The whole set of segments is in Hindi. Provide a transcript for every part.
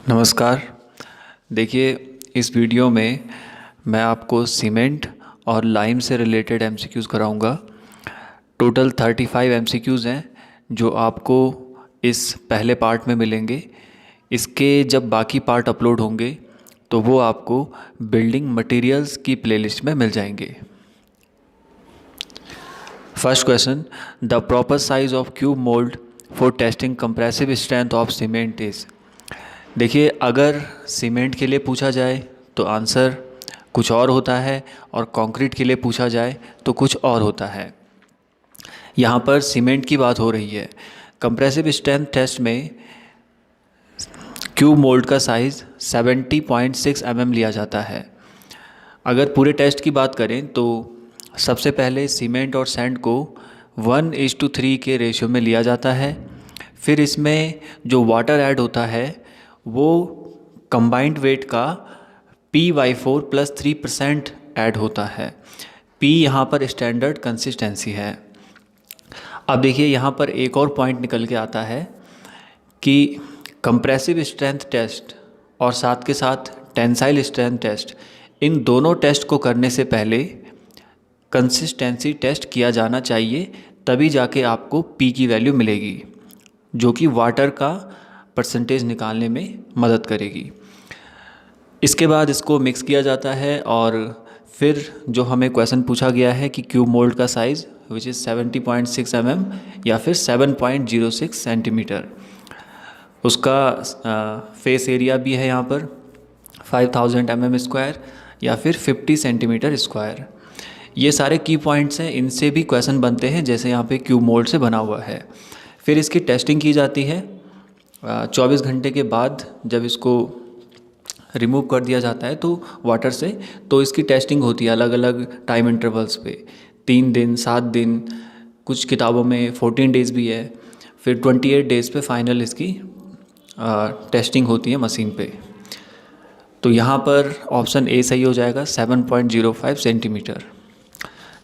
नमस्कार। देखिए, इस वीडियो में मैं आपको सीमेंट और लाइम से रिलेटेड एमसीक्यूज़ कराऊंगा। टोटल 35 एमसीक्यूज़ हैं जो आपको इस पहले पार्ट में मिलेंगे। इसके जब बाकी पार्ट अपलोड होंगे तो वो आपको बिल्डिंग मटेरियल्स की प्लेलिस्ट में मिल जाएंगे। First question, the proper size of cube mould for testing compressive strength of cement is. देखिए, अगर सीमेंट के लिए पूछा जाए तो आंसर कुछ और होता है और कंक्रीट के लिए पूछा जाए तो कुछ और होता है। यहाँ पर सीमेंट की बात हो रही है। कंप्रेसिव स्ट्रेंथ टेस्ट में क्यूब मोल्ड का साइज़ 70.6 mm लिया जाता है। अगर पूरे टेस्ट की बात करें तो सबसे पहले सीमेंट और सैंड को 1:3 के रेशियो में लिया जाता है। फिर इसमें जो वाटर ऐड होता है वो कंबाइंड वेट का P/4 + 3% ऐड होता है। P यहाँ पर स्टैंडर्ड कंसिस्टेंसी है। अब देखिए, यहाँ पर एक और पॉइंट निकल के आता है कि कंप्रेसिव स्ट्रेंथ टेस्ट और साथ के साथ टेंसाइल स्ट्रेंथ टेस्ट, इन दोनों टेस्ट को करने से पहले कंसिस्टेंसी टेस्ट किया जाना चाहिए, तभी जाके आपको P की वैल्यू मिलेगी जो कि वाटर का परसेंटेज निकालने में मदद करेगी। इसके बाद इसको मिक्स किया जाता है और फिर जो हमें क्वेश्चन पूछा गया है कि क्यूब मोल्ड का साइज़ विच इज़ 70.6 mm या फिर 7.06 सेंटीमीटर, उसका फेस एरिया भी है यहाँ पर 5000 mm² या फिर 50 सेंटीमीटर स्क्वायर। ये सारे की पॉइंट्स हैं, इनसे भी क्वेश्चन बनते हैं जैसे यहाँ पे क्यूब मोल्ड से बना हुआ है। फिर इसकी टेस्टिंग की जाती है 24 घंटे के बाद। जब इसको रिमूव कर दिया जाता है तो वाटर से, तो इसकी टेस्टिंग होती है अलग अलग टाइम इंटरवल्स पे, 3 दिन, 7 दिन, कुछ किताबों में 14 डेज़ भी है। फिर 28 डेज़ पे फाइनल इसकी टेस्टिंग होती है मशीन पे। तो यहाँ पर ऑप्शन ए सही हो जाएगा, 7.05 centimetre.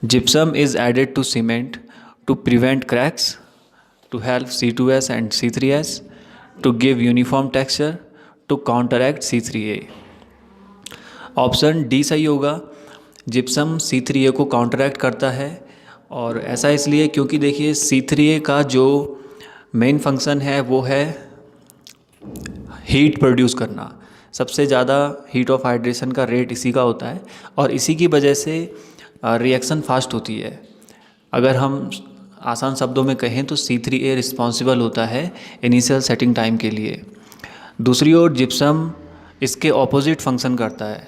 Gypsum is added to cement to prevent cracks, to help C2S and C3S, to give uniform texture, to counteract C3A। Option D सही होगा। जिप्सम C3A को काउंटरैक्ट करता है, और ऐसा इसलिए क्योंकि देखिए C3A का जो मेन फंक्शन है वो है हीट प्रोड्यूस करना। सबसे ज़्यादा हीट ऑफ हाइड्रेशन का रेट इसी का होता है और इसी की वजह से रिएक्शन फास्ट होती है। अगर हम आसान शब्दों में कहें तो C3A रिस्पॉन्सिबल होता है इनिशियल सेटिंग टाइम के लिए। दूसरी ओर जिप्सम इसके ऑपोजिट फंक्शन करता है।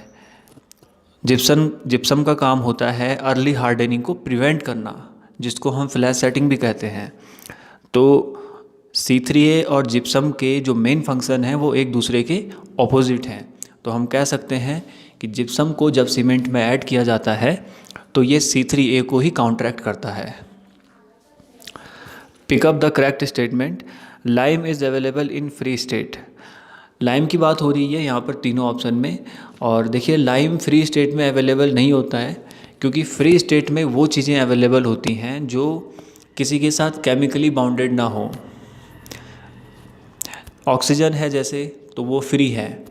जिप्सम का काम होता है अर्ली हार्डनिंग को प्रिवेंट करना, जिसको हम फ्लैश सेटिंग भी कहते हैं। तो C3A और जिप्सम के जो मेन फंक्शन हैं वो एक दूसरे के ऑपोजिट हैं। तो हम कह सकते हैं कि जिप्सम को जब सीमेंट में ऐड किया जाता है तो ये C3A को ही काउंटरैक्ट करता है। Pick up the correct statement, lime is available in free state. Lime की बात हो रही है यहाँ पर तीनों ऑप्शन में, और देखिए लाइम फ्री स्टेट में अवेलेबल नहीं होता है, क्योंकि फ्री स्टेट में वो चीज़ें अवेलेबल होती हैं जो किसी के साथ केमिकली बाउंडेड ना हो। ऑक्सीजन है जैसे, तो वो फ्री है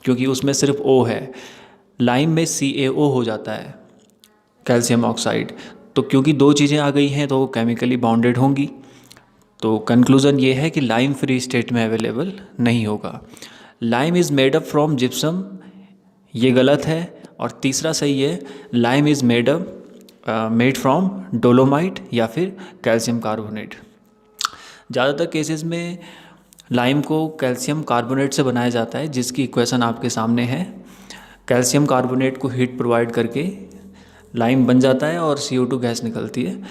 क्योंकि उसमें सिर्फ O है। लाइम में CaO हो जाता है, कैल्शियम ऑक्साइड। तो क्योंकि दो चीज़ें आ गई हैं तो वो केमिकली बाउंडेड होंगी। तो कंक्लूज़न ये है कि लाइम फ्री स्टेट में अवेलेबल नहीं होगा। Lime is made up from gypsum, ये गलत है। और तीसरा सही है, lime is made from dolomite या फिर कैल्शियम कार्बोनेट। ज़्यादातर केसेस में लाइम को कैल्शियम कार्बोनेट से बनाया जाता है, जिसकी इक्वेशन आपके सामने है। कैल्शियम कार्बोनेट को हीट प्रोवाइड करके लाइम बन जाता है और CO2 गैस निकलती है।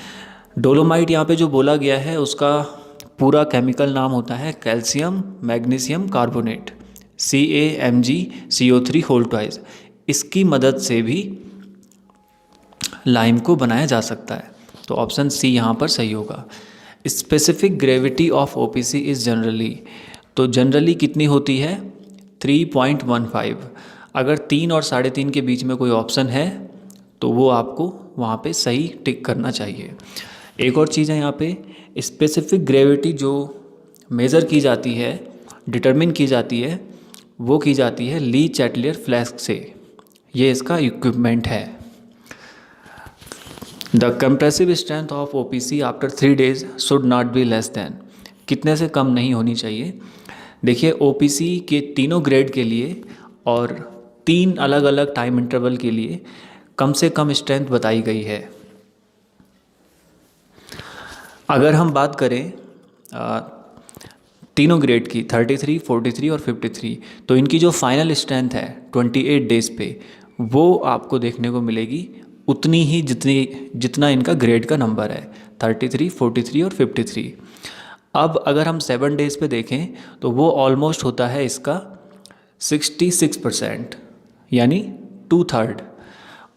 डोलोमाइट यहाँ पे जो बोला गया है उसका पूरा केमिकल नाम होता है कैल्शियम मैग्नीशियम कार्बोनेट, CaMgCO3²। इसकी मदद से भी लाइम को बनाया जा सकता है। तो ऑप्शन सी यहाँ पर सही होगा। Specific gravity of OPC is generally, तो जनरली कितनी होती है? 3.15। अगर 3 और 3.5 के बीच में कोई ऑप्शन है तो वो आपको वहाँ पे सही टिक करना चाहिए। एक और चीज़ है यहाँ पे, स्पेसिफिक ग्रेविटी जो मेज़र की जाती है, डिटरमिन की जाती है, वो की जाती है ली चैटलियर फ्लास्क से। ये इसका इक्विपमेंट है। The compressive strength of OPC after 3 days should not be less than, कितने से कम नहीं होनी चाहिए। देखिए OPC के तीनों ग्रेड के लिए और 3 अलग अलग टाइम इंटरवल के लिए कम से कम स्ट्रेंथ बताई गई है। अगर हम बात करें तीनों ग्रेड की 33, 43 और 53, तो इनकी जो फाइनल स्ट्रेंथ है 28 डेज़ पे, वो आपको देखने को मिलेगी उतनी ही जितना इनका ग्रेड का नंबर है, 33, 43 और 53। अब अगर हम 7 डेज़ पे देखें तो वो ऑलमोस्ट होता है इसका 66%, यानी 2/3,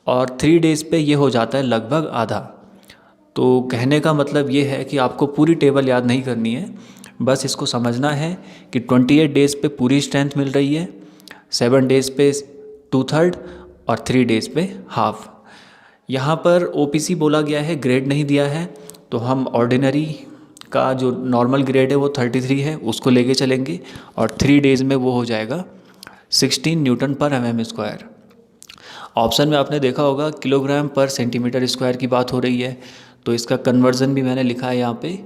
और 3 डेज़ पे ये हो जाता है लगभग आधा। तो कहने का मतलब ये है कि आपको पूरी टेबल याद नहीं करनी है, बस इसको समझना है कि 28 डेज़ पे पूरी स्ट्रेंथ मिल रही है, 7 डेज़ पे 2/3 और 3 डेज़ पे हाफ। यहाँ पर OPC बोला गया है, ग्रेड नहीं दिया है, तो हम ऑर्डिनरी का जो नॉर्मल ग्रेड है वो 33 है, उसको लेके चलेंगे, और 3 डेज़ में वो हो जाएगा 16 न्यूटन पर mm²। ऑप्शन में आपने देखा होगा किलोग्राम पर सेंटीमीटर स्क्वायर की बात हो रही है, तो इसका कन्वर्जन भी मैंने लिखा है यहाँ पे,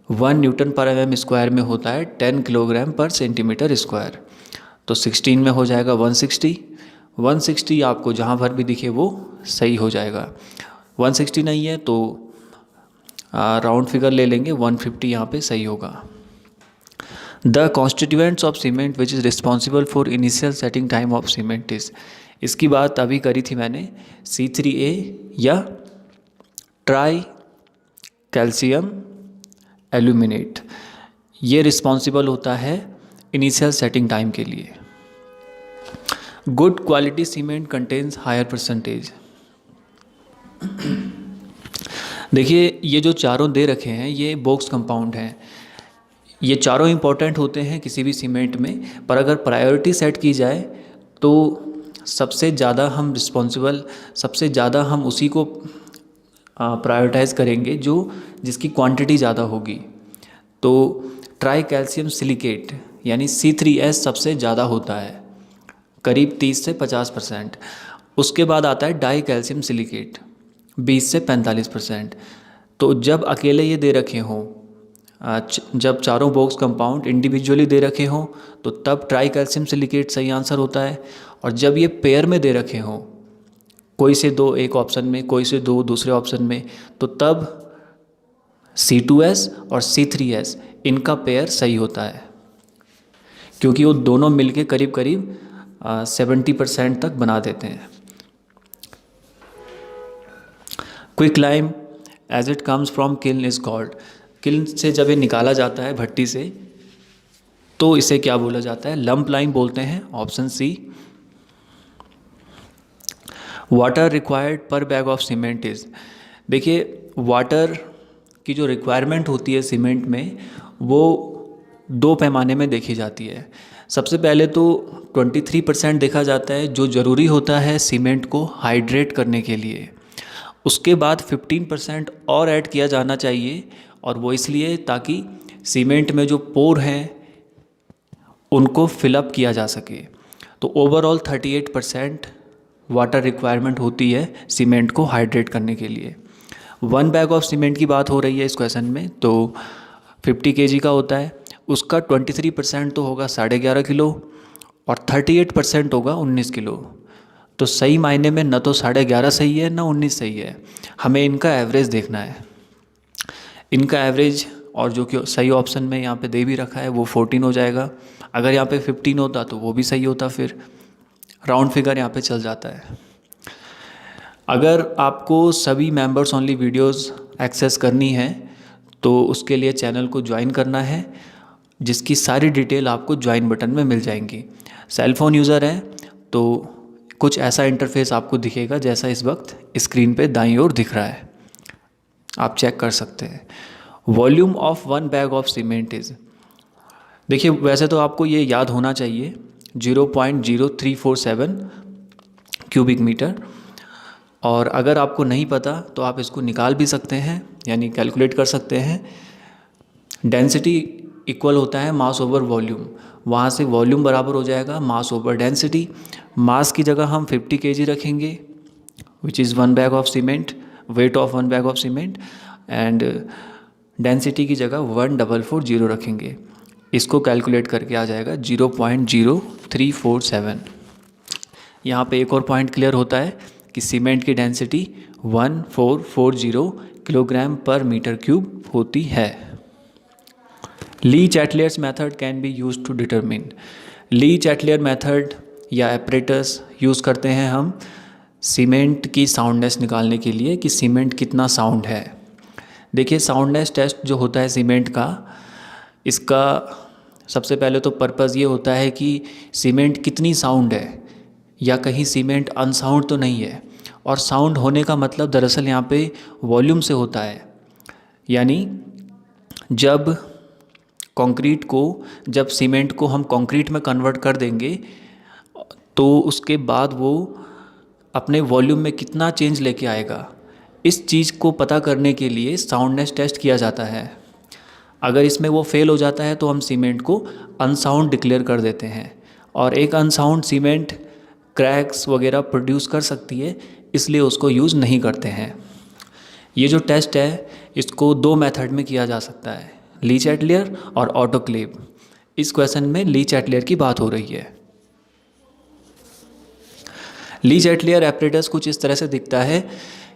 1 न्यूटन पर mm² में होता है 10 किलोग्राम पर सेंटीमीटर स्क्वायर। तो 16 में हो जाएगा 160। 160 आपको जहाँ पर भी दिखे वो सही हो जाएगा। 160 नहीं है तो राउंड फिगर ले लेंगे, 150 यहाँ पे सही होगा। The constituents of cement which is responsible for initial setting time of cement is, इसकी बात अभी करी थी मैंने, C3A या ट्राई कैल्शियम एल्यूमिनेट, ये रिस्पॉन्सिबल होता है इनिशियल सेटिंग टाइम के लिए। Good quality cement contains higher percentage. देखिए ये जो चारों दे रखे हैं ये बॉक्स कंपाउंड हैं, ये चारों इंपॉर्टेंट होते हैं किसी भी सीमेंट में, पर अगर प्रायोरिटी सेट की जाए तो सबसे ज़्यादा हम उसी को प्रायोरिटाइज़ करेंगे जिसकी क्वांटिटी ज़्यादा होगी। तो ट्राई कैल्शियम सिलिकेट यानी C3S सबसे ज़्यादा होता है, करीब 30 से 50%। उसके बाद आता है डाई कैल्शियम सिलिकेट 20 से 45%। तो जब अकेले ये दे रखे हों, जब चारों बॉक्स कंपाउंड इंडिविजुअली दे रखे हों तो तब ट्राई कैल्शियम सिलिकेट सही आंसर होता है, और जब ये पेयर में दे रखे हों, कोई से 2 एक ऑप्शन में, कोई से 2 दूसरे ऑप्शन में, तो तब C2S और C3S इनका पेयर सही होता है, क्योंकि वो दोनों मिलके करीब करीब 70% तक बना देते हैं। Quick lime as it comes from kiln is called, kiln से जब ये निकाला जाता है भट्टी से तो इसे क्या बोला जाता है, लंप लाइम बोलते हैं, ऑप्शन C। वाटर रिक्वायर्ड पर बैग ऑफ सीमेंट इज़, देखिए वाटर की जो रिक्वायरमेंट होती है सीमेंट में वो 2 पैमाने में देखी जाती है। सबसे पहले तो 23% देखा जाता है जो ज़रूरी होता है सीमेंट को हाइड्रेट करने के लिए, उसके बाद 15% और ऐड किया जाना चाहिए, और वो इसलिए ताकि सीमेंट में जो पोर हैं उनको फिलअप किया जा सके। तो ओवरऑल 38% वाटर रिक्वायरमेंट होती है सीमेंट को हाइड्रेट करने के लिए। 1 बैग ऑफ सीमेंट की बात हो रही है इस क्वेश्चन में, तो 50 kg का होता है, उसका 23% तो होगा 11.5 किलो और 38% होगा 19 किलो। तो सही मायने में न तो 11.5 सही है न 19 सही है, हमें इनका एवरेज देखना है। इनका एवरेज, और जो कि सही ऑप्शन में यहाँ पे दे भी रखा है, वो 14 हो जाएगा। अगर यहाँ पे 15 होता तो वो भी सही होता, फिर राउंड फिगर यहाँ पे चल जाता है। अगर आपको सभी मेंबर्स ओनली वीडियोस एक्सेस करनी है तो उसके लिए चैनल को ज्वाइन करना है, जिसकी सारी डिटेल आपको ज्वाइन बटन में मिल जाएंगी। सेल फ़ोन यूज़र है तो कुछ ऐसा इंटरफेस आपको दिखेगा जैसा इस वक्त स्क्रीन पे दाईं ओर दिख रहा है, आप चेक कर सकते हैं। Volume of 1 bag of cement is, देखिए वैसे तो आपको ये याद होना चाहिए 0.0347 क्यूबिक मीटर, और अगर आपको नहीं पता तो आप इसको निकाल भी सकते हैं, यानी कैलकुलेट कर सकते हैं। डेंसिटी इक्वल होता है मास ओवर वॉल्यूम। वहाँ से वॉल्यूम बराबर हो जाएगा मास ओवर डेंसिटी। मास की जगह हम 50 kg रखेंगे which is 1 bag of cement, weight of 1 bag of cement, and density की जगह 1440 रखेंगे। इसको कैलकुलेट करके आ जाएगा 0.0347। यहाँ पे एक और पॉइंट क्लियर होता है कि सीमेंट की डेंसिटी 1440 किलोग्राम पर मीटर क्यूब होती है। Le Chatelier's method can be use to determine. Le Chatelier method या एपरेटस यूज़ करते हैं हम सीमेंट की साउंडनेस निकालने के लिए कि सीमेंट कितना साउंड है। देखिए, साउंडनेस टेस्ट जो होता है सीमेंट का, इसका सबसे पहले तो पर्पज़ ये होता है कि सीमेंट कितनी साउंड है या कहीं सीमेंट अनसाउंड तो नहीं है। और साउंड होने का मतलब दरअसल यहाँ पे वॉल्यूम से होता है, यानी जब सीमेंट को हम कंक्रीट में कन्वर्ट कर देंगे तो उसके बाद वो अपने वॉल्यूम में कितना चेंज लेके आएगा, इस चीज़ को पता करने के लिए साउंडनेस टेस्ट किया जाता है। अगर इसमें वो फेल हो जाता है तो हम सीमेंट को अनसाउंड डिक्लेयर कर देते हैं। और एक अनसाउंड सीमेंट क्रैक्स वगैरह प्रोड्यूस कर सकती है, इसलिए उसको यूज़ नहीं करते हैं। ये जो टेस्ट है इसको 2 मेथड में किया जा सकता है, ली चैटलियर और ऑटोक्लेव। इस क्वेश्चन में ली चैटलियर की बात हो रही है। ली चैटलियर एपरेटस कुछ इस तरह से दिखता है।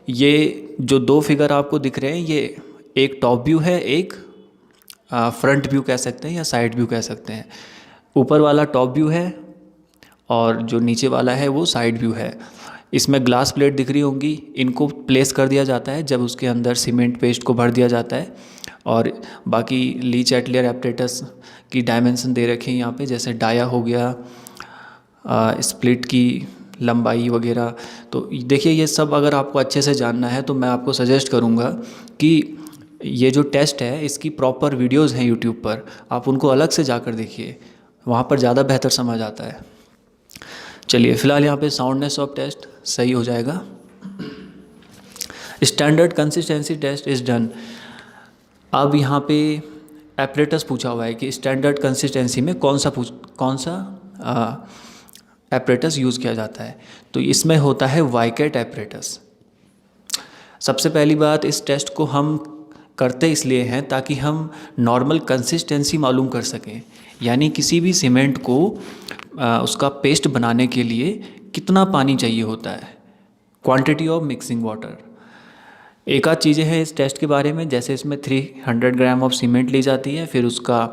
ये जो 2 फिगर आपको दिख रहे हैं, ये एक टॉप व्यू है, एक फ्रंट व्यू कह सकते हैं या साइड व्यू कह सकते हैं। ऊपर वाला टॉप व्यू है और जो नीचे वाला है वो साइड व्यू है। इसमें ग्लास प्लेट दिख रही होंगी, इनको प्लेस कर दिया जाता है जब उसके अंदर सीमेंट पेस्ट को भर दिया जाता है। और बाकी ली चैटलियर एपरेटस की डायमेंशन दे रखे हैं यहाँ पे, जैसे डाया हो गया, स्प्लिट की लंबाई वगैरह। तो देखिए, ये सब अगर आपको अच्छे से जानना है तो मैं आपको सजेस्ट करूँगा कि ये जो टेस्ट है इसकी प्रॉपर वीडियोस हैं यूट्यूब पर, आप उनको अलग से जाकर देखिए, वहाँ पर ज़्यादा बेहतर समझ आता है। चलिए, फ़िलहाल यहाँ पे साउंडनेस ऑफ टेस्ट सही हो जाएगा। Standard consistency test is done. अब यहाँ पे एपरेटस पूछा हुआ है कि स्टैंडर्ड कंसिस्टेंसी में कौन सा एपरेटस यूज़ किया जाता है। तो इसमें होता है वाइकेट एपरेटस। सबसे पहली बात, इस टेस्ट को हम करते इसलिए हैं ताकि हम नॉर्मल कंसिस्टेंसी मालूम कर सकें, यानी किसी भी सीमेंट को उसका पेस्ट बनाने के लिए कितना पानी चाहिए होता है, क्वांटिटी ऑफ मिक्सिंग वाटर। एक आध चीज़ें हैं इस टेस्ट के बारे में, जैसे इसमें 300 ग्राम ऑफ सीमेंट ली जाती है, फिर उसका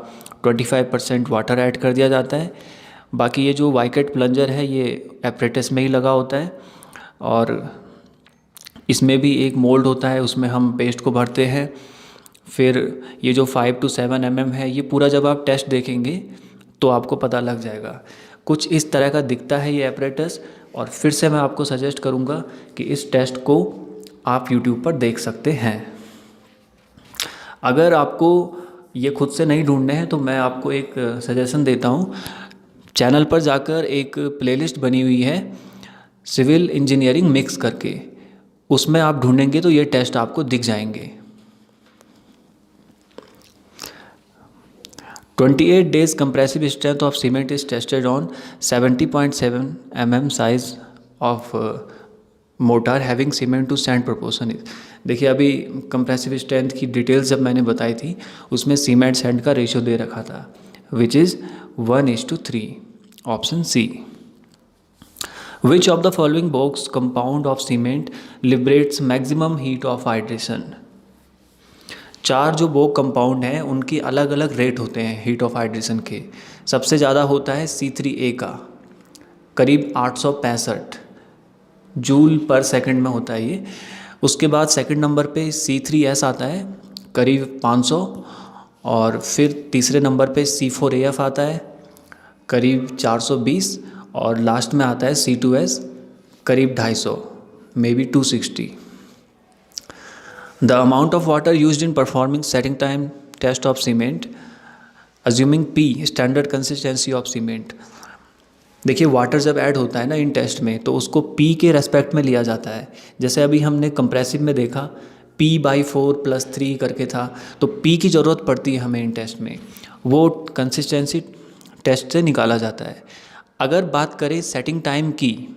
25% वाटर ऐड कर दिया जाता है। बाकी ये जो वाइकेट प्लंजर है ये एपरेटस में ही लगा होता है और इसमें भी एक मोल्ड होता है, उसमें हम पेस्ट को भरते हैं। फिर ये जो 5 to 7 mm है, ये पूरा जब आप टेस्ट देखेंगे तो आपको पता लग जाएगा। कुछ इस तरह का दिखता है ये एपरेटस। और फिर से मैं आपको सजेस्ट करूँगा कि इस टेस्ट को आप YouTube पर देख सकते हैं। अगर आपको ये खुद से नहीं ढूंढने हैं तो मैं आपको एक सजेशन देता हूँ, चैनल पर जाकर एक प्लेलिस्ट बनी हुई है सिविल इंजीनियरिंग मिक्स करके, उसमें आप ढूंढेंगे तो ये टेस्ट आपको दिख जाएंगे। 28 days compressive strength of cement is tested on 70.7 mm size of mortar having cement to sand proportion. देखिए, अभी कंप्रेसिव स्ट्रेंथ की डिटेल्स जब मैंने बताई थी उसमें सीमेंट सैंड का रेशियो दे रखा था which is 1:3। Option C. Which of the following box compound of cement liberates maximum heat of hydration. 4 जो बोक कंपाउंड हैं उनकी अलग अलग रेट होते हैं हीट ऑफ हाइड्रेशन के। सबसे ज़्यादा होता है C3A का, करीब 865 जूल पर सेकंड में होता है ये। उसके बाद सेकंड नंबर पे C3S आता है, करीब 500। और फिर तीसरे नंबर पे C4AF आता है, करीब 420। और लास्ट में आता है C2S, करीब 250, may be 260। The amount of water used in performing setting time test of cement assuming P standard consistency of cement. देखिए, वाटर जब ऐड होता है ना इन टेस्ट में तो उसको P के रेस्पेक्ट में लिया जाता है। जैसे अभी हमने कंप्रेसिव में देखा P/4 + 3 करके था, तो P की ज़रूरत पड़ती है हमें इन टेस्ट में। वो कंसिस्टेंसी टेस्ट से निकाला जाता है। अगर बात करें सेटिंग टाइम की,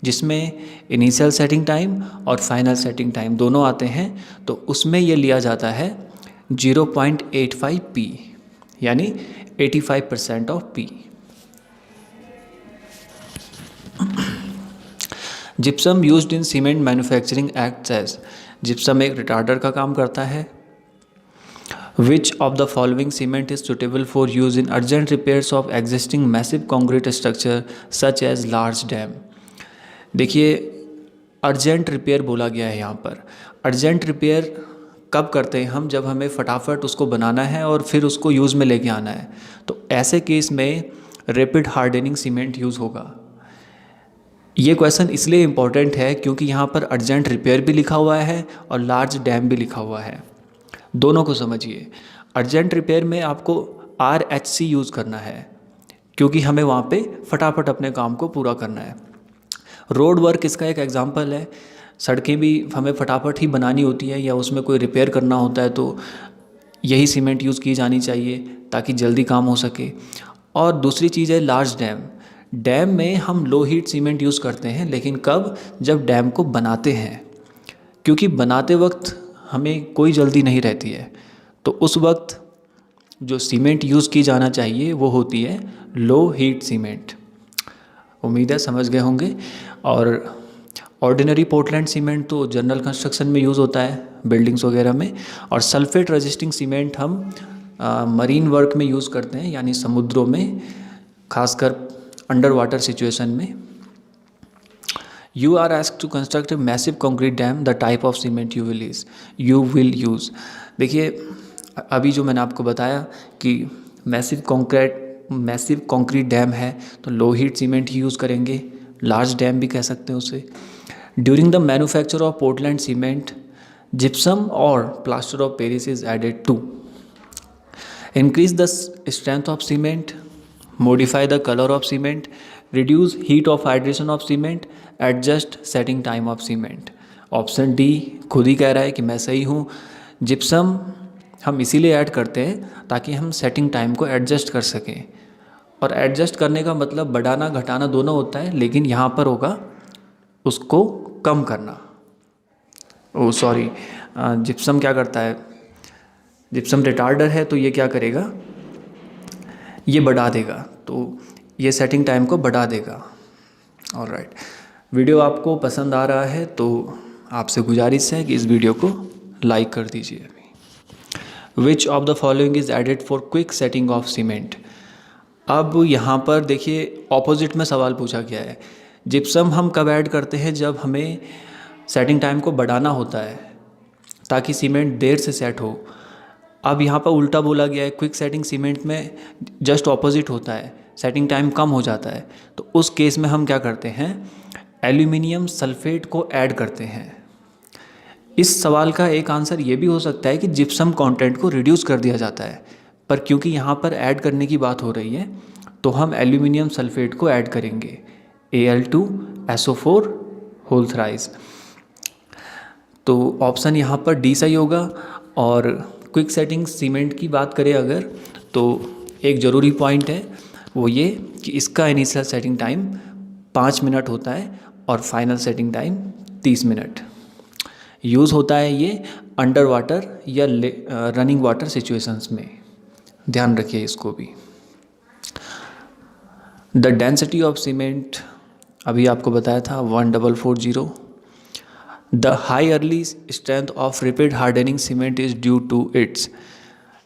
जिसमें इनिशियल सेटिंग टाइम और फाइनल सेटिंग टाइम दोनों आते हैं, तो उसमें ये लिया जाता है 0.85 पी, यानी 85% of P. Gypsum used in cement manufacturing acts as, gypsum एक रिटार्डर का काम करता है। Which of the following cement is suitable for use in urgent repairs of existing massive concrete structure such as large dam. देखिए, अर्जेंट रिपेयर बोला गया है यहाँ पर। अर्जेंट रिपेयर कब करते हैं हम? जब हमें फटाफट उसको बनाना है और फिर उसको यूज़ में लेके आना है, तो ऐसे केस में रैपिड हार्डनिंग सीमेंट यूज़ होगा। ये क्वेश्चन इसलिए इम्पॉर्टेंट है क्योंकि यहाँ पर अर्जेंट रिपेयर भी लिखा हुआ है और लार्ज डैम भी लिखा हुआ है। दोनों को समझिए। अर्जेंट रिपेयर में आपको RHC यूज़ करना है क्योंकि हमें वहाँ पे फटाफट अपने काम को पूरा करना है। रोड वर्क इसका एक एग्जांपल है। सड़कें भी हमें फटाफट ही बनानी होती है या उसमें कोई रिपेयर करना होता है, तो यही सीमेंट यूज़ की जानी चाहिए ताकि जल्दी काम हो सके। और दूसरी चीज़ है लार्ज डैम। डैम में हम लो हीट सीमेंट यूज़ करते हैं, लेकिन कब? जब डैम को बनाते हैं, क्योंकि बनाते वक्त हमें कोई जल्दी नहीं रहती है, तो उस वक्त जो सीमेंट यूज़ की जाना चाहिए वो होती है लो हीट सीमेंट। उम्मीद है समझ गए होंगे। और ऑर्डिनरी पोर्टलैंड सीमेंट तो जनरल कंस्ट्रक्शन में यूज़ होता है, बिल्डिंग्स वगैरह में। और सल्फेट रेजिस्टिंग सीमेंट हम मरीन वर्क में यूज़ करते हैं, यानी समुद्रों में, खासकर अंडर वाटर सिचुएशन में। You are asked to construct a massive concrete dam, the type of cement you will use. देखिए, अभी जो मैंने आपको बताया कि मैसिव कॉन्क्रीट डैम है तो लो हीट सीमेंट ही यूज़ करेंगे, लार्ज डैम भी कह सकते हैं उसे। During the manufacture of Portland cement, gypsum और plaster of Paris is added to increase the strength of cement, modify the color of cement, reduce heat of hydration of cement, adjust setting time of cement। Option D खुद ही कह रहा है कि मैं सही हूँ। जिप्सम हम इसीलिए ऐड करते हैं ताकि हम सेटिंग टाइम को एडजस्ट कर सकें, और एडजस्ट करने का मतलब बढ़ाना घटाना दोनों होता है, लेकिन यहाँ पर होगा उसको कम करना। ओ सॉरी, जिप्सम क्या करता है? जिप्सम रिटार्डर है, तो ये क्या करेगा? ये बढ़ा देगा, तो ये सेटिंग टाइम को बढ़ा देगा। ऑलराइट, वीडियो आपको पसंद आ रहा है तो आपसे गुजारिश है कि इस वीडियो को लाइक कर दीजिए अभी। Which of the following is added for quick setting of cement. अब यहाँ पर देखिए, ऑपोजिट में सवाल पूछा गया है। जिप्सम हम कब ऐड करते हैं? जब हमें सेटिंग टाइम को बढ़ाना होता है ताकि सीमेंट देर से सेट हो। अब यहाँ पर उल्टा बोला गया है, क्विक सेटिंग सीमेंट में जस्ट ऑपोजिट होता है, सेटिंग टाइम कम हो जाता है। तो उस केस में हम क्या करते हैं? एल्यूमिनियम सल्फेट को ऐड करते हैं। इस सवाल का एक आंसर ये भी हो सकता है कि जिप्सम कंटेंट को रिड्यूस कर दिया जाता है, पर क्योंकि यहाँ पर ऐड करने की बात हो रही है तो हम एल्यूमिनियम सल्फेट को ऐड करेंगे, Al2SO4 होल थ्राइस। तो ऑप्शन यहाँ पर डी सही होगा। और क्विक सेटिंग सीमेंट की बात करें अगर, तो एक ज़रूरी पॉइंट है वो ये कि इसका इनिशियल सेटिंग टाइम 5 मिनट होता है और final setting time 30 minute. Use होता है ये अंडर वाटर या रनिंग वाटर सिचुएशंस में, ध्यान रखिए इसको भी। द डेंसिटी ऑफ सीमेंट अभी आपको बताया था 1440। The high early strength of rapid hardening cement is due to its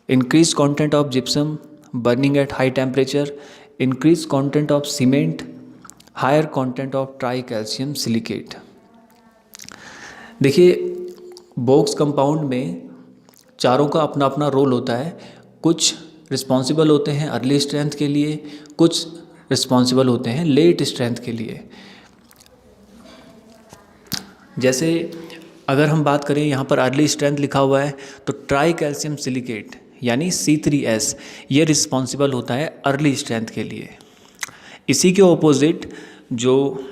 increased content of gypsum, burning at high temperature, increased content of cement, higher content of tricalcium silicate। देखिए, बॉक्स कंपाउंड में चारों का अपना अपना रोल होता है। कुछ रिस्पॉन्सिबल होते हैं अर्ली स्ट्रेंथ के लिए, कुछ रिस्पॉन्सिबल होते हैं लेट स्ट्रेंथ के लिए। जैसे अगर हम बात करें, यहाँ पर अर्ली स्ट्रेंथ लिखा हुआ है, तो ट्राई कैल्शियम सिलिकेट यानी C3S ये रिस्पॉन्सिबल होता है अर्ली स्ट्रेंथ के लिए। इसी के ऑपोजिट जो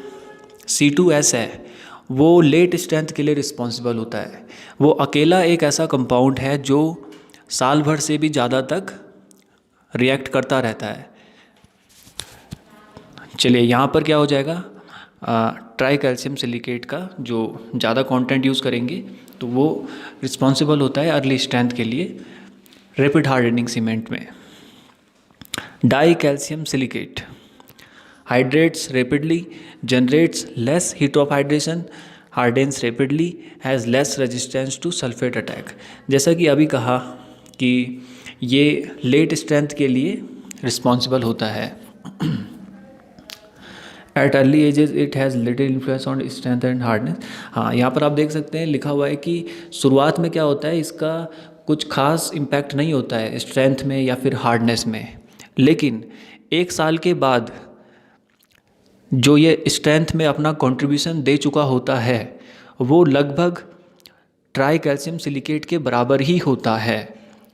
C2S है वो लेट स्ट्रेंथ के लिए रिस्पॉन्सिबल होता है। वो अकेला एक ऐसा कंपाउंड है जो साल भर से भी ज़्यादा तक रिएक्ट करता रहता है। चलिए यहाँ पर क्या हो जाएगा, ट्राई कैल्शियम सिलिकेट का जो ज़्यादा कंटेंट यूज़ करेंगे तो वो रिस्पॉन्सिबल होता है अर्ली स्ट्रेंथ के लिए रैपिड हार्डनिंग सीमेंट में। Die calcium silicate hydrates rapidly, generates less heat of hydration, hardens rapidly, has less resistance to sulfate attack। जैसा कि अभी कहा कि ये लेट स्ट्रेंथ के लिए रिस्पॉन्सिबल होता है। At early ages it has little influence on strength and hardness. हाँ, यहाँ पर आप देख सकते हैं लिखा हुआ है कि शुरुआत में क्या होता है, इसका कुछ खास इम्पैक्ट नहीं होता है स्ट्रेंथ में या फिर हार्डनेस में, लेकिन 1 साल के बाद जो ये स्ट्रेंथ में अपना कंट्रीब्यूशन दे चुका होता है वो लगभग ट्राई कैल्शियम सिलिकेट के बराबर ही होता है।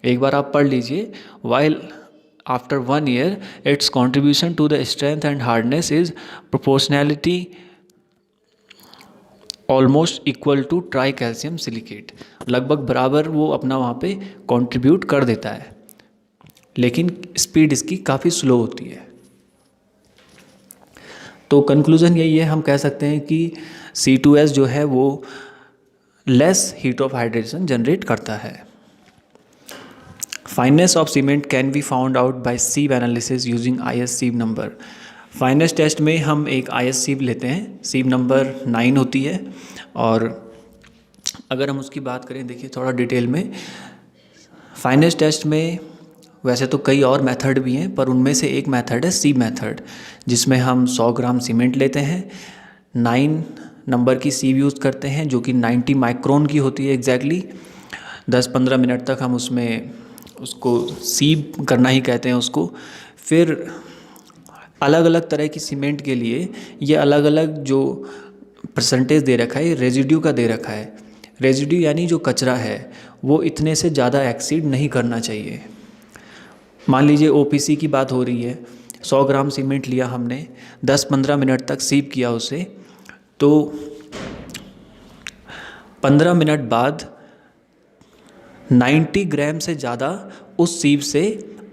एक बार आप पढ़ लीजिए, while after 1 year its contribution to the strength and hardness is proportionality almost equal to tricalcium silicate. लगभग बराबर वो अपना वहाँ पे कंट्रीब्यूट कर देता है, लेकिन स्पीड इसकी काफ़ी स्लो होती है। तो कंक्लूज़न यही है, हम कह सकते हैं कि C2S जो है वो less heat of hydration generate करता है। Fineness of cement can be found out by sieve analysis using IS sieve number. Fineness test में हम एक IS सीव लेते हैं, सीव नंबर 9 होती है। और अगर हम उसकी बात करें, देखिए थोड़ा डिटेल में, फाइनेस टेस्ट में वैसे तो कई और मेथड भी हैं, पर उनमें से एक मेथड है सीव मेथड, जिसमें हम 100 ग्राम सीमेंट लेते हैं, 9 नंबर की सीव यूज़ करते हैं जो कि 90 माइक्रोन की होती है एग्जैक्टली। 10-15 मिनट तक हम उसमें उसको सीव करना ही कहते हैं उसको। फिर अलग अलग तरह की सीमेंट के लिए ये अलग अलग जो परसेंटेज दे रखा है, रेजिड्यू का दे रखा है। रेजिड्यू यानी जो कचरा है वो इतने से ज़्यादा एक्सीड नहीं करना चाहिए। मान लीजिए OPC की बात हो रही है, 100 ग्राम सीमेंट लिया हमने, 10-15 मिनट तक सीव किया उसे, तो 15 मिनट बाद 90 ग्राम से ज़्यादा उस सीव से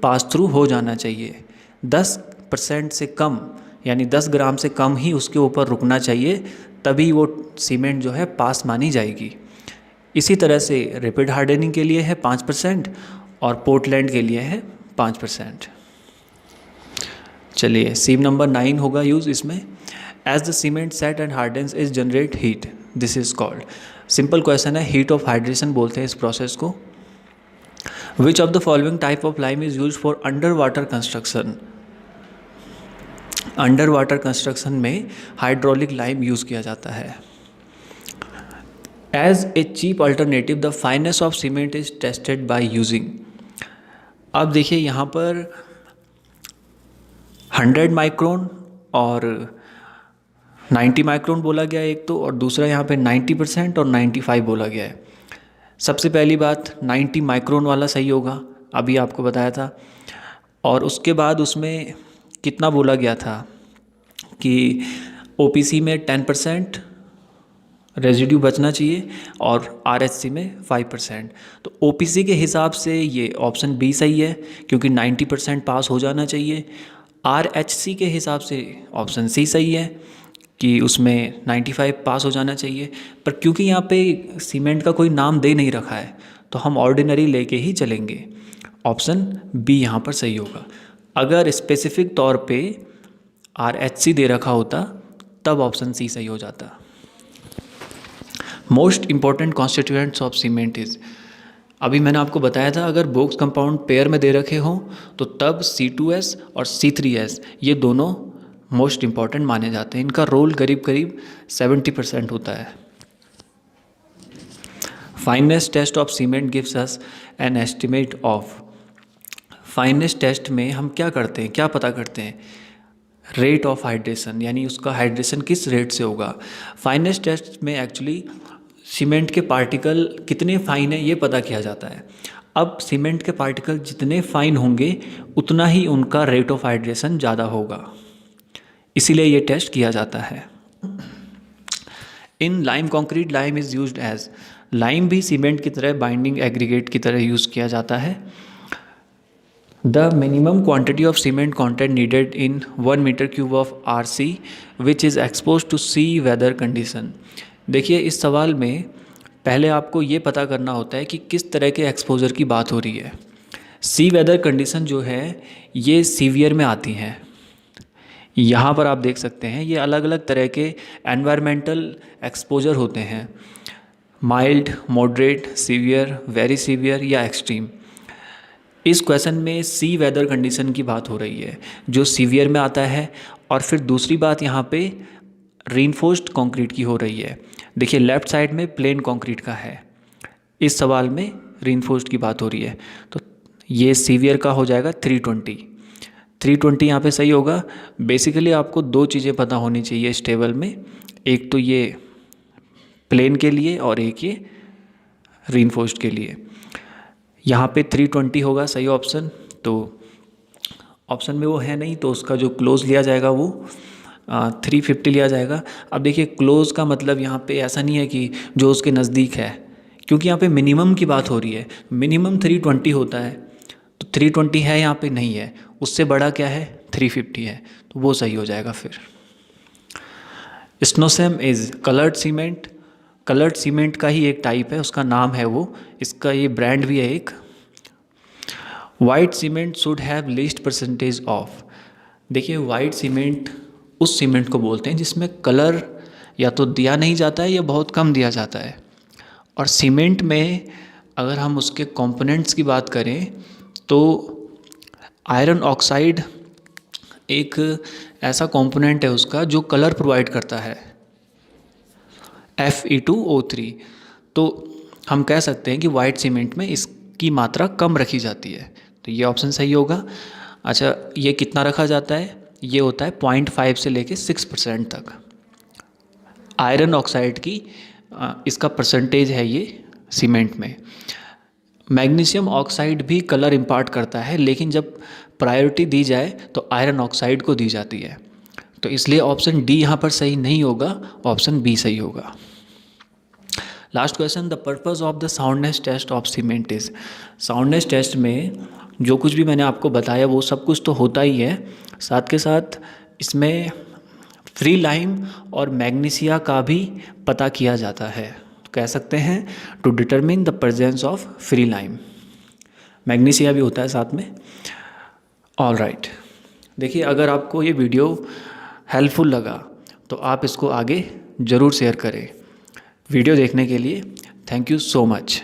पास थ्रू हो जाना चाहिए। 10% से कम यानी 10 ग्राम से कम ही उसके ऊपर रुकना चाहिए, तभी वो सीमेंट जो है पास मानी जाएगी। इसी तरह से रैपिड हार्डनिंग के लिए है 5% और पोर्टलैंड के लिए है 5%। चलिए, सीव नंबर 9 होगा यूज़ इसमें। As the cement set and hardens is generate heat, this is called. Simple question है, हीट ऑफ हाइड्रेशन बोलते हैं इस प्रोसेस को। Which of the following type of lime is use for under water construction. Under water construction में हाइड्रोलिक लाइम यूज़ किया जाता है। As a cheap alternative the fineness of cement is tested by using. अब देखिए यहाँ पर 100 माइक्रोन और 90 माइक्रोन बोला गया है एक तो, और दूसरा यहाँ पे 90% और 95 बोला गया है। सबसे पहली बात 90 माइक्रोन वाला सही होगा, अभी आपको बताया था। और उसके बाद उसमें कितना बोला गया था कि OPC में 10% रेजिड्यू बचना चाहिए और RHC में 5%। तो OPC के हिसाब से ये ऑप्शन B सही है, क्योंकि 90% पास हो जाना चाहिए। RHC के हिसाब से ऑप्शन C सही है कि उसमें 95 पास हो जाना चाहिए। पर क्योंकि यहाँ पे सीमेंट का कोई नाम दे नहीं रखा है तो हम ऑर्डिनरी लेके ही चलेंगे। ऑप्शन B यहाँ पर सही होगा। अगर स्पेसिफिक तौर पे RHC दे रखा होता तब ऑप्शन C सही हो जाता। Most important constituents of cement is, अभी मैंने आपको बताया था अगर बोक्स कंपाउंड पेयर में दे रखे हों तो तब C2S और C3S ये दोनों मोस्ट इम्पॉर्टेंट माने जाते हैं। इनका रोल करीब करीब 70% होता है। Fineness test of cement gives us an estimate of. Fineness test में हम क्या करते हैं, क्या पता करते हैं, रेट ऑफ हाइड्रेशन, यानी उसका हाइड्रेशन किस रेट से होगा। फाइनेस टेस्ट में एक्चुअली सीमेंट के पार्टिकल कितने फाइन है ये पता किया जाता है। अब सीमेंट के पार्टिकल जितने फाइन होंगे उतना ही उनका रेट ऑफ हाइड्रेशन ज़्यादा होगा, इसीलिए ये टेस्ट किया जाता है। In lime concrete, lime is used as, lime भी सीमेंट की तरह बाइंडिंग एग्रीगेट की तरह यूज़ किया जाता है। The minimum quantity of cement content needed in 1 metre cube of RC which is expose to sea weather condition. देखिए इस सवाल में पहले आपको ये पता करना होता है कि किस तरह के एक्सपोजर की बात हो रही है। सी वेदर कंडीशन जो है ये सीवियर में आती हैं। यहाँ पर आप देख सकते हैं ये अलग अलग तरह के एनवायरमेंटल एक्सपोजर होते हैं, mild, moderate, severe, very severe या एक्सट्रीम। इस क्वेश्चन में सी वेदर कंडीशन की बात हो रही है जो सीवियर में आता है। और फिर दूसरी बात यहाँ पे रीइंफोर्स्ड कंक्रीट की हो रही है। देखिए लेफ़्ट साइड में प्लेन कंक्रीट का है, इस सवाल में रीइंफोर्स्ड की बात हो रही है, तो ये सीवियर का हो जाएगा 320। 320 यहाँ पे सही होगा। बेसिकली आपको दो चीज़ें पता होनी चाहिए इस टेबल में, एक तो ये प्लेन के लिए और एक ये रीइंफोर्स्ड के लिए। यहाँ पे 320 होगा सही ऑप्शन, तो ऑप्शन में वो है नहीं तो उसका जो क्लोज लिया जाएगा वो 350 लिया जाएगा। अब देखिए क्लोज का मतलब यहाँ पे ऐसा नहीं है कि जो उसके नज़दीक है, क्योंकि यहाँ पे मिनिमम की बात हो रही है। मिनिमम 320 होता है, तो 320 है यहाँ पे नहीं है, उससे बड़ा क्या है 350 है, तो वो सही हो जाएगा। फिर Snowcem is coloured cement. Coloured cement का ही एक टाइप है, उसका नाम है वो, इसका ये ब्रांड भी है एक। White cement should have least percentage of. देखिए वाइट सीमेंट उस सीमेंट को बोलते हैं जिसमें कलर या तो दिया नहीं जाता है या बहुत कम दिया जाता है। और सीमेंट में अगर हम उसके कंपोनेंट्स की बात करें तो आयरन ऑक्साइड एक ऐसा कंपोनेंट है उसका जो कलर प्रोवाइड करता है, Fe2O3। तो हम कह सकते हैं कि वाइट सीमेंट में इसकी मात्रा कम रखी जाती है, तो ये ऑप्शन सही होगा। अच्छा ये कितना रखा जाता है, ये होता है 0.5 से लेके 6% तक। आयरन ऑक्साइड की इसका परसेंटेज है ये सीमेंट में। मैग्नीशियम ऑक्साइड भी कलर इम्पार्ट करता है, लेकिन जब प्रायोरिटी दी जाए तो आयरन ऑक्साइड को दी जाती है, तो इसलिए ऑप्शन डी यहाँ पर सही नहीं होगा, ऑप्शन बी सही होगा। Last question, the purpose of the soundness test of cement is. Soundness test में जो कुछ भी मैंने आपको बताया वो सब कुछ तो होता ही है, साथ के साथ इसमें फ्री लाइम और मैग्नीशिया का भी पता किया जाता है। तो कह सकते हैं to determine the presence of free lime, magnesia भी होता है साथ में। ऑल राइट, देखिए अगर आपको ये वीडियो हेल्पफुल लगा तो आप इसको आगे ज़रूर शेयर करें। वीडियो देखने के लिए थैंक यू सो मच।